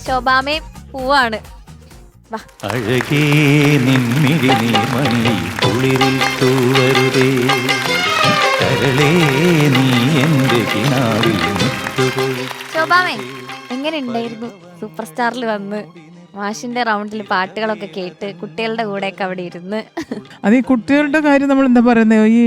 ശോഭാമയും പൂവാണ്. അഴകേ നിൻമിഴി നീർമണി കുളിരിൽ തൂവരുതേ, കരളേ നീ എൻ്റെ കിനാവിൽ മുത്തുകൊഴി. ശോഭാമേ, എങ്ങനെ ഉണ്ടായിരുന്നു സൂപ്പർ സ്റ്റാറിൽ വന്ന് മാഷിന്റെ റൗണ്ടിൽ പാട്ടുകളൊക്കെ കേട്ട് കുട്ടികളുടെ കൂടെയൊക്കെ അവിടെ ഇരുന്ന്? അത് ഈ കുട്ടികളുടെ കാര്യം നമ്മൾ എന്താ പറയുന്നത്, ഈ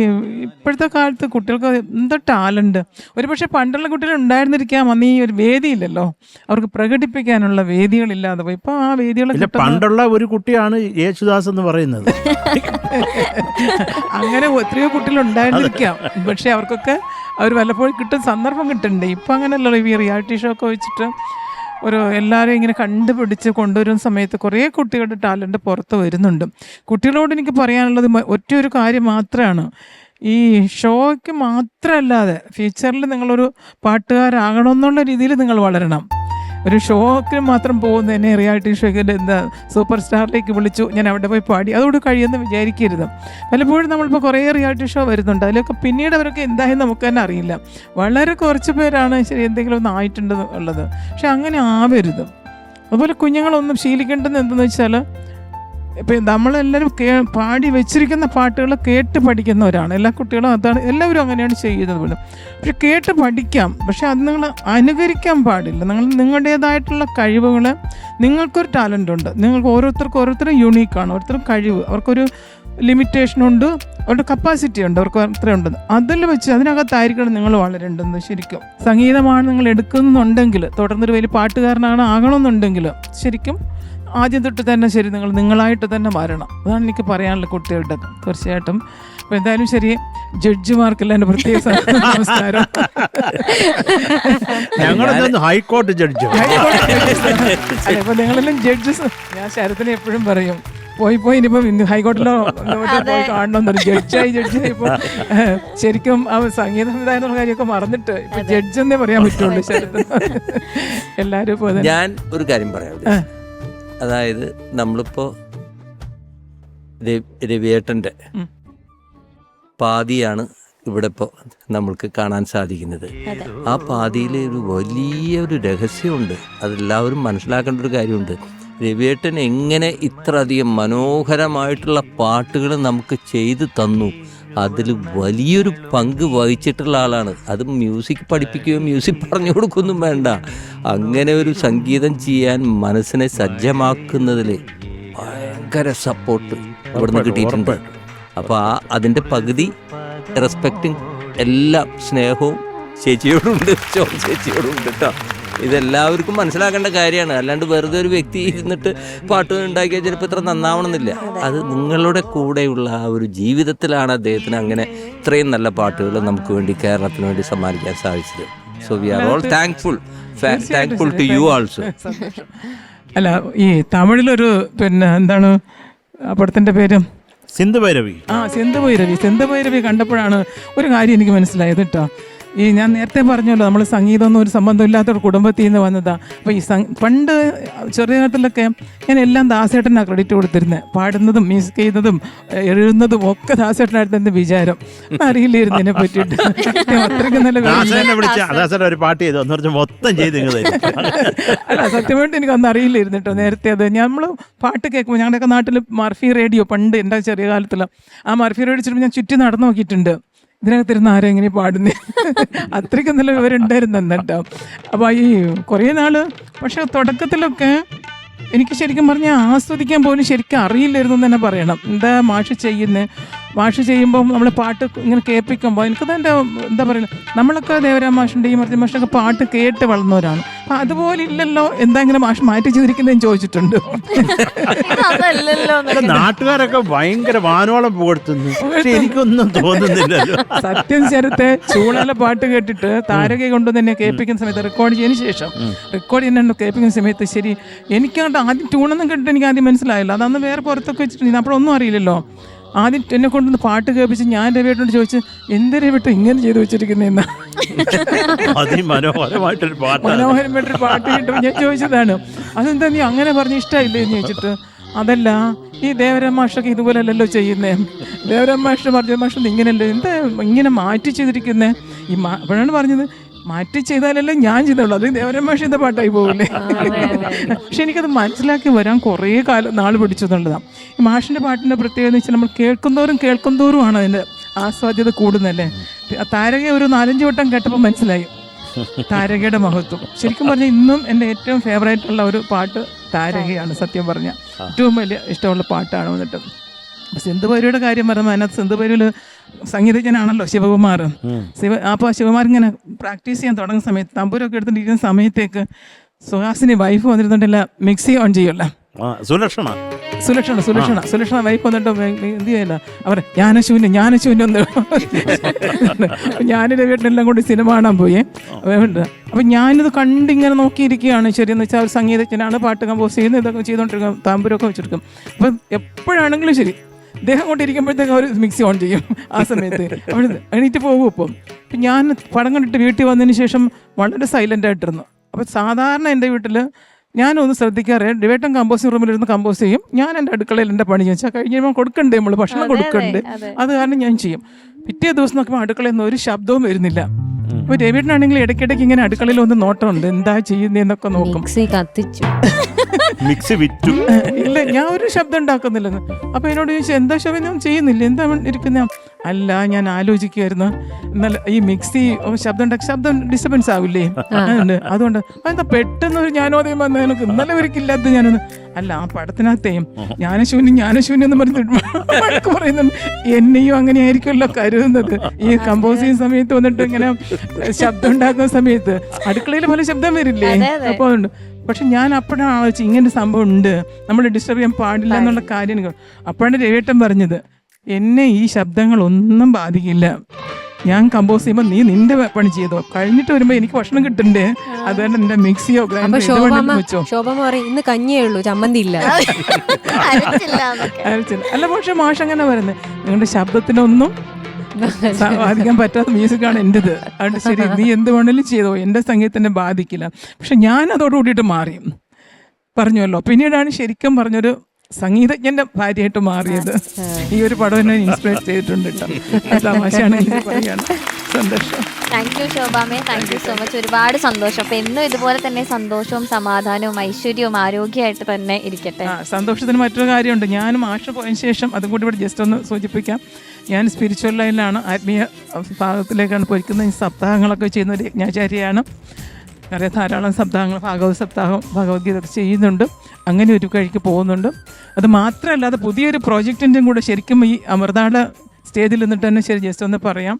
ഇപ്പോഴത്തെ കാലത്ത് കുട്ടികൾക്ക് എന്താ ടാലന്റ്. ഒരു പക്ഷേ പണ്ടുള്ള കുട്ടികൾ ഉണ്ടായിരുന്നിരിക്കാം, അന്ന് ഈ ഒരു വേദിയില്ലല്ലോ, അവർക്ക് പ്രകടിപ്പിക്കാനുള്ള വേദികളില്ലാതെ പോയി. ഇപ്പൊ ആ വേദികളൊക്കെ പണ്ടുള്ള ഒരു കുട്ടിയാണ് യേശുദാസ് എന്ന് പറയുന്നത്. അങ്ങനെ എത്രയോ കുട്ടികൾ ഉണ്ടായിരുന്നിരിക്കാം, പക്ഷെ അവർക്കൊക്കെ അവർ വല്ലപ്പോഴും കിട്ടുന്ന സന്ദർഭം കിട്ടുന്നുണ്ട്. ഇപ്പൊ അങ്ങനെയല്ലോ, ഈ റിയാലിറ്റി ഷോ ഒക്കെ വെച്ചിട്ട് ഒരു എല്ലാവരും ഇങ്ങനെ കണ്ടുപിടിച്ച് കൊണ്ടുവരുന്ന സമയത്ത് കുറേ കുട്ടികളുടെ ടാലൻറ്റ് പുറത്ത് വരുന്നുണ്ട്. കുട്ടികളോട് എനിക്ക് പറയാനുള്ളത് ഒറ്റയൊരു കാര്യം മാത്രമാണ്, ഈ ഷോയ്ക്ക് മാത്രമല്ലാതെ ഫ്യൂച്ചറിൽ നിങ്ങളൊരു പാട്ടുകാരാകണമെന്നുള്ള രീതിയിൽ നിങ്ങൾ വളരണം. ഒരു ഷോക്ക് മാത്രം പോകുന്നതിനെ റിയാലിറ്റി ഷോയ്ക്ക് എന്താ സൂപ്പർ സ്റ്റാറിലേക്ക് വിളിച്ചു, ഞാൻ അവിടെ പോയി പാടി, അതോട് കഴിയുമെന്ന് വിചാരിക്കരുത്. പലപ്പോഴും നമ്മളിപ്പോൾ കുറേ റിയാലിറ്റി ഷോ വരുന്നുണ്ട്, അതിലൊക്കെ പിന്നീട് അവരൊക്കെ എന്തായെന്ന് നമുക്ക് തന്നെ അറിയില്ല. വളരെ കുറച്ച് പേരാണ് ശരി എന്തെങ്കിലും ഒന്ന് ആയിട്ടുണ്ട് ഉള്ളത്. പക്ഷെ അങ്ങനെ ആവരുത്. അതുപോലെ കുഞ്ഞുങ്ങളൊന്നും ശീലിക്കേണ്ടത് എന്തെന്ന് വെച്ചാൽ, ഇപ്പം നമ്മളെല്ലാവരും പാടി വെച്ചിരിക്കുന്ന പാട്ടുകൾ കേട്ട് പഠിക്കുന്നവരാണ് എല്ലാ കുട്ടികളും. അതാണ് എല്ലാവരും അങ്ങനെയാണ് ചെയ്യുന്നത് പോലും. പക്ഷെ കേട്ട് പഠിക്കാം, പക്ഷെ അത് നിങ്ങൾ അനുകരിക്കാൻ പാടില്ല. നിങ്ങൾ നിങ്ങളുടേതായിട്ടുള്ള കഴിവുകൾ, നിങ്ങൾക്കൊരു ടാലൻ്റ് ഉണ്ട്, നിങ്ങൾക്ക് ഓരോരുത്തരും യൂണീക്കാണ്, ഓരോരുത്തരും കഴിവ്, അവർക്കൊരു ലിമിറ്റേഷനുണ്ട്, അവരുടെ കപ്പാസിറ്റി ഉണ്ട്, അവർക്ക് അത്രയുണ്ട്. അതിൽ വെച്ച് അതിനകത്തായിരിക്കണം നിങ്ങൾ വളരേണ്ടത്. ശരിക്കും സംഗീതമാണ് നിങ്ങൾ എടുക്കുന്നുണ്ടെങ്കിൽ, തുടർന്നൊരു വലിയ പാട്ടുകാരനാണ് ആകണമെന്നുണ്ടെങ്കിൽ ശരിക്കും ആദ്യം തൊട്ട് തന്നെ ശരി നിങ്ങൾ നിങ്ങളായിട്ട് തന്നെ വരണം. അതാണ് എനിക്ക് പറയാനുള്ള കുട്ടികളുടെ. തീർച്ചയായിട്ടും. അപ്പോൾ എന്തായാലും ശരി, ജഡ്ജിമാർക്കെല്ലാം എൻ്റെ പ്രത്യേക നമസ്കാരം. ഞങ്ങളൊന്നും ഹൈക്കോടതി ജഡ്ജ്. അല്ല, അപ്പോൾ നിങ്ങളെല്ലാം ജഡ്ജസ്. ഞാൻ ശരത്തിനെ എപ്പോഴും പറയും, പോയി ഇനിയിപ്പം ഹൈക്കോടതിയിലോ പോയി കാണണമെന്ന്. ജഡ്ജായി ഇപ്പോൾ ശരിക്കും ആ സംഗീത സംവിധാനം കാര്യമൊക്കെ മറന്നിട്ട് ഇപ്പൊ ജഡ്ജ് എന്നേ പറയാൻ പറ്റുള്ളൂ ശരത്ത്. എല്ലാവരും ഇപ്പോൾ ഞാൻ ഒരു കാര്യം പറയാം. അതായത് നമ്മളിപ്പോൾ രവിയേട്ടൻ്റെ പാതിയാണ് ഇവിടെ ഇപ്പോൾ നമ്മൾക്ക് കാണാൻ സാധിക്കുന്നത്. ആ പാതിയിൽ ഒരു വലിയൊരു രഹസ്യമുണ്ട്, അതെല്ലാവരും മനസ്സിലാക്കേണ്ട ഒരു കാര്യമുണ്ട്. രവിയേട്ടൻ എങ്ങനെ ഇത്ര അധികം മനോഹരമായിട്ടുള്ള പാട്ടുകൾ നമുക്ക് ചെയ്തു തന്നു, അതിൽ വലിയൊരു പങ്ക് വഹിച്ചിട്ടുള്ള ആളാണ്. അത് മ്യൂസിക് പഠിപ്പിക്കുകയോ മ്യൂസിക് പറഞ്ഞു കൊടുക്കുകയൊന്നും വേണ്ട, അങ്ങനെ ഒരു സംഗീതം ചെയ്യാൻ മനസ്സിനെ സജ്ജമാക്കുന്നതിൽ ഭയങ്കര സപ്പോർട്ട് ഇവിടുന്ന് കിട്ടിയിട്ടുണ്ട്. അപ്പോൾ അതിൻ്റെ പകുതി റെസ്പെക്റ്റും എല്ലാ സ്നേഹവും ചേച്ചിയോടുണ്ട്, ചേച്ചിയോടുണ്ട് കേട്ടോ. ഇതെല്ലാവർക്കും മനസ്സിലാക്കേണ്ട കാര്യമാണ്. അല്ലാണ്ട് വെറുതെ ഒരു വ്യക്തി ഇരുന്നിട്ട് പാട്ട് ഉണ്ടാക്കിയാൽ ചിലപ്പോൾ ഇത്ര നന്നാവണമെന്നില്ല. അത് നിങ്ങളുടെ കൂടെയുള്ള ആ ഒരു ജീവിതത്തിലാണ് അദ്ദേഹത്തിന് അങ്ങനെ ഇത്രയും നല്ല പാട്ടുകൾ നമുക്ക് വേണ്ടി കേരളത്തിന് വേണ്ടി സമ്മാനിക്കാൻ സാധിച്ചത്. So we are all thankful to you also. അല്ല, ഈ തമിഴിലൊരു പിന്നെ എന്താണ് പടത്തിൻ്റെ പേര്, സിന്ധു ഭൈരവി. സിന്ധു ഭൈരവി കണ്ടപ്പോഴാണ് ഒരു കാര്യം എനിക്ക് മനസ്സിലായത് കേട്ടോ. ഈ ഞാൻ നേരത്തെ പറഞ്ഞല്ലോ, നമ്മൾ സംഗീതമൊന്നും ഒരു സംബന്ധമില്ലാത്തൊരു കുടുംബത്തിൽ നിന്ന് വന്നതാണ്. അപ്പോൾ ഈ പണ്ട് ചെറിയ കാലത്തിലൊക്കെ ഞാൻ എല്ലാം ദാസേട്ടനാണ് ക്രെഡിറ്റ് കൊടുത്തിരുന്നത്. പാടുന്നതും മ്യൂസിക് ചെയ്യുന്നതും എഴുതുന്നതും ഒക്കെ ദാസേട്ടനായിരുന്നു എൻ്റെ വിചാരം. അറിയില്ലായിരുന്നു ഇതിനെ പറ്റിയിട്ട്. അത്രയ്ക്ക് നല്ല ഒരു പാട്ട് ചെയ്തു മൊത്തം ചെയ്ത്. അല്ല, സത്യമായിട്ട് എനിക്കന്ന് അറിയില്ലായിരുന്നു കേട്ടോ നേരത്തെ. അത് നമ്മൾ പാട്ട് കേൾക്കുമ്പോൾ ഞങ്ങളുടെയൊക്കെ നാട്ടിൽ മർഫി റേഡിയോ, പണ്ട് എൻ്റെ ചെറിയ കാലത്തിൽ ആ മർഫി റേഡിയോ വെച്ചിട്ട് ഞാൻ ചുറ്റി നടന്നു നോക്കിയിട്ടുണ്ട്, ഇതിനകത്തിരുന്ന് ആരും എങ്ങനെ പാടുന്നേ. അത്രയ്ക്കും നല്ല വിവരമുണ്ടായിരുന്നു എന്നിട്ടോ. അപ്പോൾ ഈ കുറേ നാൾ, പക്ഷെ തുടക്കത്തിലൊക്കെ എനിക്ക് ശരിക്കും പറഞ്ഞാൽ ആസ്വദിക്കാൻ പോലും ശരിക്കും അറിയില്ലായിരുന്നു എന്ന് തന്നെ പറയണം. എന്താ മാഷ് ചെയ്യുന്നത്, മാഷ് ചെയ്യുമ്പോൾ നമ്മൾ പാട്ട് ഇങ്ങനെ കേൾപ്പിക്കുമ്പോൾ എനിക്കത് എൻ്റെ എന്താ പറയുക, നമ്മളൊക്കെ ദേവരാം മാഷിൻ്റെയും മർത്തി മാഷിൻ്റെയൊക്കെ പാട്ട് കേട്ട് വളർന്നവരാണ്. അപ്പം അതുപോലെ ഇല്ലല്ലോ, എന്താ ഇങ്ങനെ മാഷ് മാറ്റി ചെയ്തിരിക്കുന്നതെന്ന് ചോദിച്ചിട്ടുണ്ട്. നാട്ടുകാരൊക്കെ ഭയങ്കര വാനോളം പുകഴ്ത്തുന്നു, എനിക്കൊന്നും തോന്നുന്നില്ലല്ലോ. സത്യം ശരത്തെ ചൂളാലെ പാട്ട് കേട്ടിട്ട് താരകയെ കൊണ്ടുവന്ന് എന്നെ കേൾപ്പിക്കുന്ന സമയത്ത്, റെക്കോർഡ് ചെയ്തതിന് ശേഷം റെക്കോർഡ് ചെയ്യുന്ന കേൾപ്പിക്കുന്ന സമയത്ത് ശരി എനിക്കങ്ങോട്ട് ആദ്യം ട്യൂണൊന്നും കേട്ടിട്ട് എനിക്ക് ആദ്യം മനസ്സിലായില്ല. അതന്ന് വേറെ പുറത്തൊക്കെ വെച്ചിട്ടുണ്ട്, അപ്പോഴൊന്നും അറിയില്ലല്ലോ. ആദ്യം എന്നെ കൊണ്ടൊന്ന് പാട്ട് കേൾപ്പിച്ച് ഞാൻ രവിയേട്ടനോട് ചോദിച്ചു, എന്ത് രവിയേട്ടൻ ഇങ്ങനെ ചെയ്ത് വെച്ചിരിക്കുന്നതെന്നാ. മനോഹരമായിട്ടൊരു പാട്ട് കിട്ടുമ്പോൾ ഞാൻ ചോദിച്ചതാണ്, അതെന്താ നീ അങ്ങനെ പറഞ്ഞ് ഇഷ്ടമായില്ലേ എന്ന് ചോദിച്ചിട്ട്, അതല്ല ഈ ദേവരാം മാഷൊക്കെ ഇതുപോലെ അല്ലല്ലോ ചെയ്യുന്നേ, ദേവരാം മാഷ് പറഞ്ഞ മാഷ് ഇങ്ങനെയല്ലേ, എന്താ ഇങ്ങനെ മാറ്റി ചെയ്തിരിക്കുന്നേ. അപ്പോഴാണ് പറഞ്ഞത്, മാറ്റി ചെയ്താലല്ലേ ഞാൻ ചെയ്തോളൂ, അത് ദേവരാജൻ മാഷിന്റെ പാട്ടായി പോകില്ലേ. പക്ഷെ എനിക്കത് മനസ്സിലാക്കി വരാൻ കുറേ നാൾ പിടിച്ചു എന്നുള്ളതാണ്. ഈ മാഷിന്റെ പാട്ടിന്റെ പ്രത്യേകത എന്ന് വെച്ചാൽ നമ്മൾ കേൾക്കുന്തോറുമാണ് അതിന്റെ ആസ്വാദ്യത കൂടുന്നല്ലേ. താരക ഒരു 4-5 വട്ടം കേട്ടപ്പോൾ മനസ്സിലായി താരകയുടെ മഹത്വം. ശരിക്കും പറഞ്ഞാൽ ഇന്നും എൻ്റെ ഏറ്റവും ഫേവറേറ്റ് ഉള്ള ഒരു പാട്ട് താരകയാണ്. സത്യം പറഞ്ഞാൽ ഏറ്റവും വലിയ ഇഷ്ടമുള്ള പാട്ടാണ് വന്നിട്ട്. സിന്ധുഭൈരവിയുടെ കാര്യം പറയുമ്പോൾ അതിനകത്ത് സിന്ധുഭൈരവിൽ സംഗീതജ്ഞനാണല്ലോ ശിവകുമാർ. അപ്പോൾ ശിവകുമാർ ഇങ്ങനെ പ്രാക്ടീസ് ചെയ്യാൻ തുടങ്ങുന്ന സമയത്ത് തമ്പൂരൊക്കെ എടുത്തിരിക്കുന്ന സമയത്തേക്ക് സുഹാസിനി വൈഫ് വന്നിരുന്നിട്ടില്ല, മിക്സി ഓൺ ചെയ്യല്ല. സുലക്ഷണ വൈഫ് വന്നിട്ട് എന്ത് ചെയ്യല്ല, അവർ ജ്ഞാനശൂന്യം ഒന്ന് ഞാനിൻ്റെ വീട്ടിലെല്ലാം കൂടി സിനിമ കാണാൻ പോയി. അപ്പം ഞാനിത് കണ്ടിങ്ങനെ നോക്കിയിരിക്കുകയാണ്. ശരിയെന്ന് വെച്ചാൽ ഒരു സംഗീതജ്ഞനാണ്, പാട്ട് കമ്പോസ് ചെയ്യുന്നത്, ഇതൊക്കെ ചെയ്തുകൊണ്ടിരിക്കും, താമ്പൂരൊക്കെ വെച്ചെടുക്കും. അപ്പം എപ്പോഴാണെങ്കിലും ശരി അദ്ദേഹം കൊണ്ടിരിക്കുമ്പോഴത്തേക്ക് അവർ മിക്സി ഓൺ ചെയ്യും. ആ സമയത്ത് അവിടെ എണീറ്റ് പോകും. ഇപ്പം ഞാൻ പടം കണ്ടിട്ട് വീട്ടിൽ വന്നതിന് ശേഷം വളരെ സൈലൻ്റ് ആയിട്ടിരുന്നു. അപ്പം സാധാരണ എൻ്റെ വീട്ടിൽ ഞാനൊന്ന് ശ്രദ്ധിക്കാറില്ല, ഡിവേട്ടൻ കമ്പോസിങ് റൂമിലിരുന്ന് കമ്പോസ് ചെയ്യും, ഞാൻ എൻ്റെ അടുക്കളയിൽ എൻ്റെ പണി വെച്ചാൽ കഴിഞ്ഞ് കഴിയുമ്പോൾ കൊടുക്കണ്ടേ, നമ്മൾ ഭക്ഷണം കൊടുക്കണ്ടേ, അത് കാരണം ഞാൻ ചെയ്യും. പിറ്റേ ദിവസം നോക്കുമ്പോൾ അടുക്കളയിൽ നിന്ന് ഒരു ശബ്ദവും വരുന്നില്ല. അപ്പോൾ ഡേവിഡിനാണെങ്കിൽ ഇടയ്ക്കിടയ്ക്ക് ഇങ്ങനെ അടുക്കളയിൽ ഒന്ന് നോട്ടമുണ്ട്, എന്താ ചെയ്യുന്നതെന്നൊക്കെ നോക്കും. മിക്സി വിറ്റു ഇല്ല, ഞാൻ ഒരു ശബ്ദം ഉണ്ടാക്കുന്നില്ലെന്ന്. അപ്പൊ എന്നോട് ചോദിച്ചാൽ എന്താ ശബ്ദം, ഞാൻ ചെയ്യുന്നില്ല, എന്താ ഇരിക്കുന്ന? അല്ല, ഞാൻ ആലോചിക്കുമായിരുന്നു, എന്നാൽ ഈ മിക്സി ശബ്ദം ഡിസ്റ്റർബൻസ് ആവില്ലേ, അതുകൊണ്ട് അതെന്താ പെട്ടെന്ന് ഒരു ജ്ഞാനോദയം വന്ന എനിക്ക് ഇന്നലെ ഒരിക്കലില്ലാത്ത ഞാനൊന്ന് അല്ല, ആ പടത്തിനകത്തെയും ജ്ഞാനശൂന്യം എന്ന് പറഞ്ഞിട്ട് പറയുന്നുണ്ട്. എന്നെയും അങ്ങനെ ആയിരിക്കുമല്ലോ കരുതുന്നത്. ഈ കമ്പോസ് ചെയ്യുന്ന സമയത്ത് വന്നിട്ട് ഇങ്ങനെ ശബ്ദം ഉണ്ടാക്കുന്ന സമയത്ത് അടുക്കളയിൽ പല ശബ്ദം വരില്ലേ, അപ്പോൾ ഉണ്ട്. പക്ഷെ ഞാൻ അപ്പോഴാണ് ആലോചിച്ച് ഇങ്ങനെ സംഭവം ഉണ്ട്, നമ്മൾ ഡിസ്റ്റർബ് ചെയ്യാൻ പാടില്ല എന്നുള്ള കാര്യം. അപ്പോഴാണ് രവിയേട്ടൻ പറഞ്ഞത്, എന്നെ ഈ ശബ്ദങ്ങളൊന്നും ബാധിക്കില്ല, ഞാൻ കമ്പോസ് ചെയ്യുമ്പോൾ നീ നിന്റെ പണി ചെയ്തോ, കഴിഞ്ഞിട്ട് വരുമ്പോൾ എനിക്ക് ഭക്ഷണം കിട്ടണ്ടേ, അതുകൊണ്ട് എന്റെ മിക്സിയോ ഗ്രൈൻഡറോ വെച്ചോ. ഇന്ന് കഞ്ഞിയേ ഉള്ളൂ, ചമ്മന്തി ഇല്ല. അല്ല, പക്ഷെ മാഷ് അങ്ങനെ പറയുന്നത്, നിങ്ങളുടെ ശബ്ദത്തിനൊന്നും ബാധിക്കാൻ പറ്റാത്ത മ്യൂസിക്കാണ് എൻ്റെത്, അതുകൊണ്ട് ശരി നീ എന്ത് വേണമെങ്കിലും ചെയ്തോ, എൻ്റെ സംഗീതത്തിനെ ബാധിക്കില്ല. പക്ഷെ ഞാൻ അതോട് കൂടിയിട്ട് മാറി പറഞ്ഞുവല്ലോ. പിന്നീടാണ് ശരിക്കും പറഞ്ഞൊരു സംഗീതജ്ഞന്റെ ഭാര്യയായിട്ട് മാറിയത്. ഈ ഒരു പടം എന്നെ ഇൻസ്പയർ ചെയ്തിട്ടുണ്ട് കേട്ടോ. തമാശയാണ് പറയാണ്. സന്തോഷം. താങ്ക് യു ശോഭാമേ, താങ്ക് യു സോ മച്ച്. ഒരുപാട് സന്തോഷം. അപ്പൊ എന്നും ഇതുപോലെ തന്നെ സന്തോഷവും സമാധാനവും ഐശ്വര്യവും ആരോഗ്യമായിട്ട് തന്നെ ഇരിക്കട്ടെ. സന്തോഷത്തിന് മറ്റൊരു കാര്യമുണ്ട്. ഞാൻ മാഷ് പോയതിനു ശേഷം അതും കൂടി ഇവിടെ ജസ്റ്റ് ഒന്ന് സൂചിപ്പിക്കാം. ഞാൻ സ്പിരിച്വൽ ലൈനിലാണ്, ആത്മീയ ഭാഗത്തിലേക്കാണ് പോയിരിക്കുന്നത്. ഈ സപ്താഹങ്ങളൊക്കെ ചെയ്യുന്ന ഒരു യജ്ഞാചാര്യയാണ്. അറിയാം, ധാരാളം സപ്താഹങ്ങൾ, ഭാഗവത സപ്താഹം, ഭഗവത്ഗീത ചെയ്യുന്നുണ്ട്. അങ്ങനെ ഒരു കഴിക്ക് പോകുന്നുണ്ട്. അത് മാത്രമല്ലാതെ പുതിയൊരു പ്രോജക്റ്റിൻ്റെയും കൂടെ ശരിക്കും ഈ അമൃതാട് സ്റ്റേജിൽ നിന്നിട്ട് തന്നെ ശരി ജസ്റ്റ് ഒന്ന് പറയാം.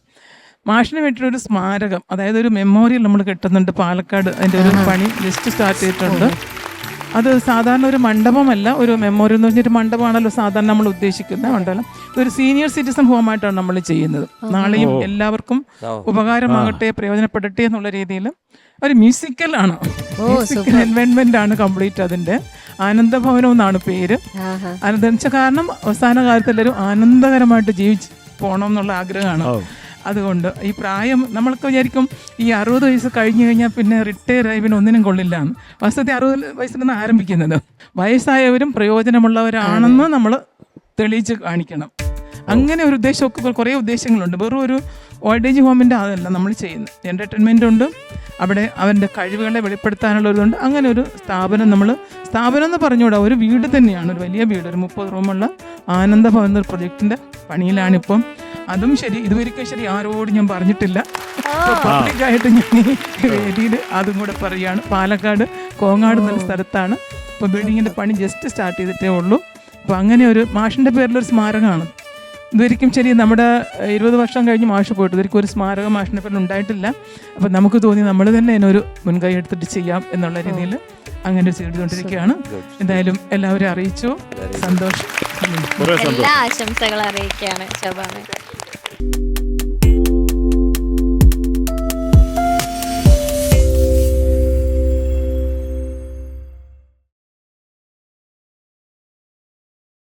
മാഷിന് വേണ്ടിയിട്ടൊരു സ്മാരകം, അതായത് ഒരു മെമ്മോറിയൽ നമ്മൾ കിട്ടുന്നുണ്ട് പാലക്കാട്. അതിൻ്റെ ഒരു പണി ജസ്റ്റ് സ്റ്റാർട്ട് ചെയ്തിട്ടുണ്ട്. അത് സാധാരണ ഒരു മണ്ഡപമല്ല, ഒരു മെമ്മോറിയൽ എന്ന് പറഞ്ഞൊരു മണ്ഡപമാണല്ലോ സാധാരണ നമ്മൾ ഉദ്ദേശിക്കുന്ന മണ്ഡലം. ഇതൊരു സീനിയർ സിറ്റിസൺ ഹോമായിട്ടാണ് നമ്മൾ ചെയ്യുന്നത്. നാളെയും എല്ലാവർക്കും ഉപകാരമാകട്ടെ, പ്രയോജനപ്പെടട്ടെ എന്നുള്ള രീതിയിൽ ഒരു മ്യൂസിക്കൽ ആണ്, മ്യൂസിക്കൽ എൻവയോൺമെന്റ് ആണ് കംപ്ലീറ്റ്. അതിന്റെ ആനന്ദഭവനം എന്നാണ് പേര്. ആനന്ദിച്ച കാരണം അവസാന കാലത്ത് എല്ലാവരും ആനന്ദകരമായിട്ട് ജീവിച്ച് പോകണം എന്നുള്ള ആഗ്രഹമാണ്. അതുകൊണ്ട് ഈ പ്രായം നമ്മൾക്ക് വിചാരിക്കും ഈ 60 വയസ്സ് കഴിഞ്ഞു കഴിഞ്ഞാൽ പിന്നെ റിട്ടയർ ആയി പിന്നെ ഒന്നിനും കൊള്ളില്ല. വാസ്തവത്തിൽ 60 വയസ്സിലാണ് ആരംഭിക്കുന്നത്. വയസ്സായവരും പ്രയോജനമുള്ളവരാണെന്ന് നമ്മൾ തെളിയിച്ച് കാണിക്കണം. അങ്ങനെ ഒരു ഉദ്ദേശമൊക്കെ കുറേ ഉദ്ദേശങ്ങളുണ്ട്. വെറും ഒരു ഓൾഡ് ഏജ് ഹോമിൻ്റെ അതല്ല നമ്മൾ ചെയ്യുന്നത്. എൻ്റർടൈൻമെൻ്റ് ഉണ്ട്, അവിടെ അവൻ്റെ കഴിവുകളെ വെളിപ്പെടുത്താനുള്ളതുണ്ട്. അങ്ങനെ ഒരു സ്ഥാപനം എന്ന് പറഞ്ഞുകൂടാ, ഒരു വീട് തന്നെയാണ്, ഒരു വലിയ വീട്, ഒരു 30 റൂമുള്ള ആനന്ദഭവൻ എന്ന പ്രൊജക്റ്റിൻ്റെ പണിയിലാണിപ്പം. അതും ശരി, ഇതുവരെയ്ക്കും ശരി ആരോടും ഞാൻ പറഞ്ഞിട്ടില്ല. പബ്ലിക്കായിട്ട് ഞാൻ ഈ വേദിയിൽ അതും കൂടെ പറയുകയാണ്. പാലക്കാട് കോങ്ങാട് എന്ന സ്ഥലത്താണ് ഇപ്പോൾ ബിൽഡിങ്ങിൻ്റെ പണി ജസ്റ്റ് സ്റ്റാർട്ട് ചെയ്തിട്ടേ ഉള്ളൂ. അപ്പോൾ അങ്ങനെ ഒരു മാഷിൻ്റെ പേരിലൊരു സ്മാരകമാണ്. ഇതുവരെയ്ക്കും ശരി നമ്മുടെ 20 വർഷം കഴിഞ്ഞ് മാഷ് പോയിട്ട് ഇതുവരെയ്ക്കും ഒരു സ്മാരകം മാഷിൻ്റെ പേരിൽ ഉണ്ടായിട്ടില്ല. അപ്പം നമുക്ക് തോന്നി നമ്മൾ തന്നെ അതിനൊരു മുൻകൈ എടുത്തിട്ട് ചെയ്യാം എന്നുള്ള രീതിയിൽ അങ്ങനെ ചെയ്തുകൊണ്ടിരിക്കുകയാണ്. എന്തായാലും എല്ലാവരും അറിയിച്ചു, സന്തോഷം. എല്ലാ ആശംസകളും അറിയിക്കുകയാണ് ശോഭാമേ.